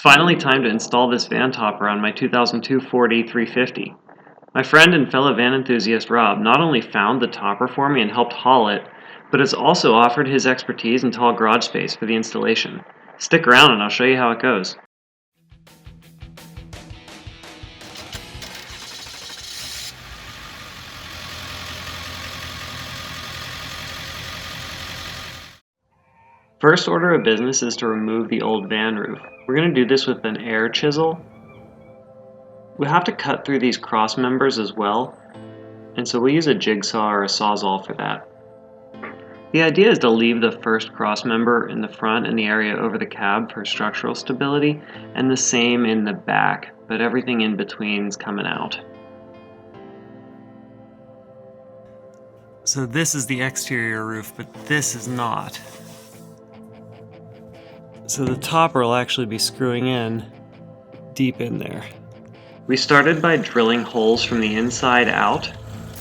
finally time to install this van topper on my 2002 Ford E350. My friend and fellow van enthusiast Rob not only found the topper for me and helped haul it, but has also offered his expertise and tall garage space for the installation. Stick around and I'll show you how it goes. First order of business is to remove the old van roof. We're going to do this with an air chisel. We have to cut through these cross members as well, and so we'll use a jigsaw or a sawzall for that. The idea is to leave the first cross member in the front and the area over the cab for structural stability, and the same in the back, but everything in between is coming out. So this is the exterior roof, but this is not. So the topper will actually be screwing in deep in there. We started by drilling holes from the inside out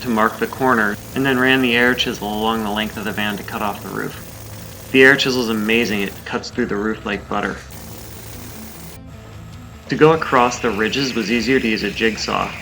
to mark the corner, and then ran the air chisel along the length of the van to cut off the roof. The air chisel is amazing, it cuts through the roof like butter. To go across the ridges was easier to use a jigsaw.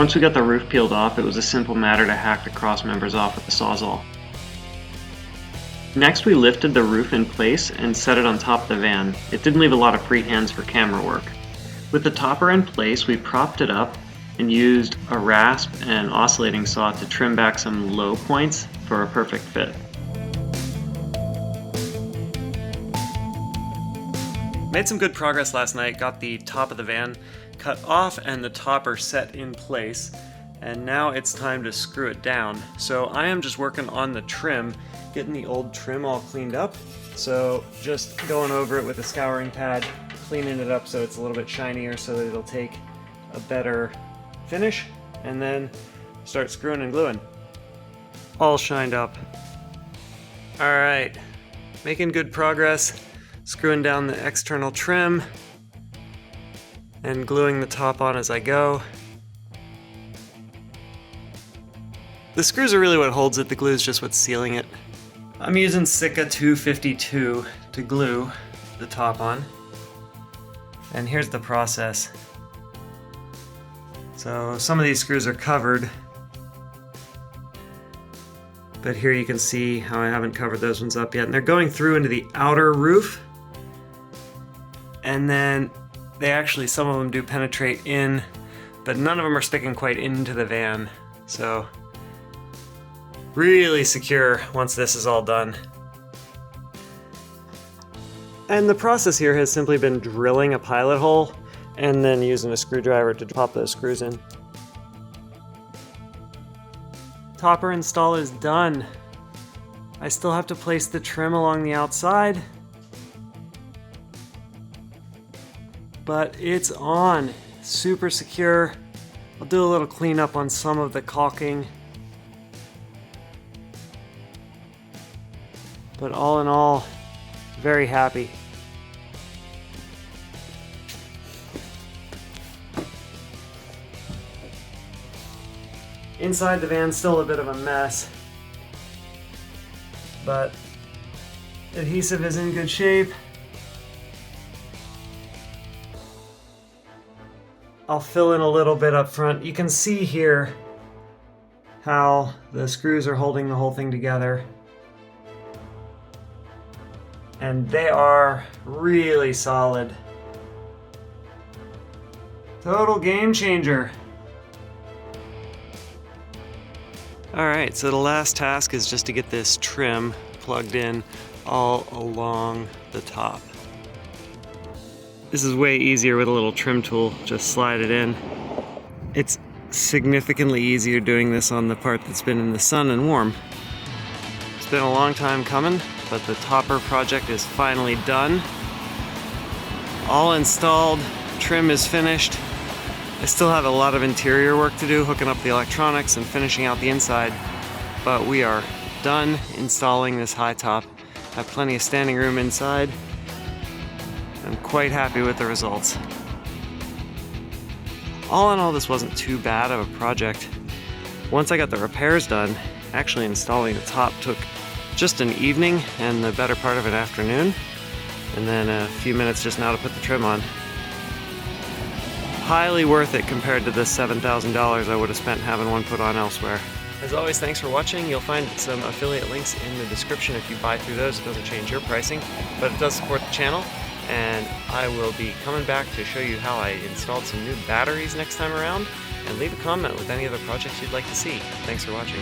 Once we got the roof peeled off, it was a simple matter to hack the cross members off with the sawzall. Next, we lifted the roof in place and set it on top of the van. It didn't leave a lot of free hands for camera work. With the topper in place, we propped it up and used a rasp and oscillating saw to trim back some low points for a perfect fit. Made some good progress last night, got the top of the van cut off and the topper set in place, and now it's time to screw it down. So I am just working on the trim, getting the old trim all cleaned up. So just going over it with a scouring pad, cleaning it up so it's a little bit shinier so that it'll take a better finish, and then start screwing and gluing. All shined up. Alright, making good progress, screwing down the external trim and gluing the top on as I go. The screws are really what holds it, the glue is just what's sealing it. I'm using Sika 252 to glue the top on. And here's the process. So some of these screws are covered, but here you can see how I haven't covered those ones up yet. And they're going through into the outer roof, and then they actually, some of them do penetrate in, but none of them are sticking quite into the van. So really secure once this is all done. And the process here has simply been drilling a pilot hole and then using a screwdriver to pop those screws in. Topper install is done. I still have to place the trim along the outside, but it's on. Super secure. I'll do a little cleanup on some of the caulking. But all in all, very happy. Inside the van's still a bit of a mess, but adhesive is in good shape. I'll fill in a little bit up front. You can see here how the screws are holding the whole thing together. And they are really solid. Total game changer. Alright, so the last task is just to get this trim plugged in all along the top. This is way easier with a little trim tool, just slide it in. It's significantly easier doing this on the part that's been in the sun and warm. It's been a long time coming, but the topper project is finally done. All installed, trim is finished. I still have a lot of interior work to do, hooking up the electronics and finishing out the inside, but we are done installing this high top. I have plenty of standing room inside. I'm quite happy with the results. All in all, this wasn't too bad of a project. Once I got the repairs done, actually installing the top took just an evening and the better part of an afternoon, and then a few minutes just now to put the trim on. Highly worth it compared to the $7,000 I would have spent having one put on elsewhere. As always, thanks for watching. You'll find some affiliate links in the description if you buy through those. It doesn't change your pricing, but it does support the channel. And I will be coming back to show you how I installed some new batteries next time around. And leave a comment with any other projects you'd like to see. Thanks for watching.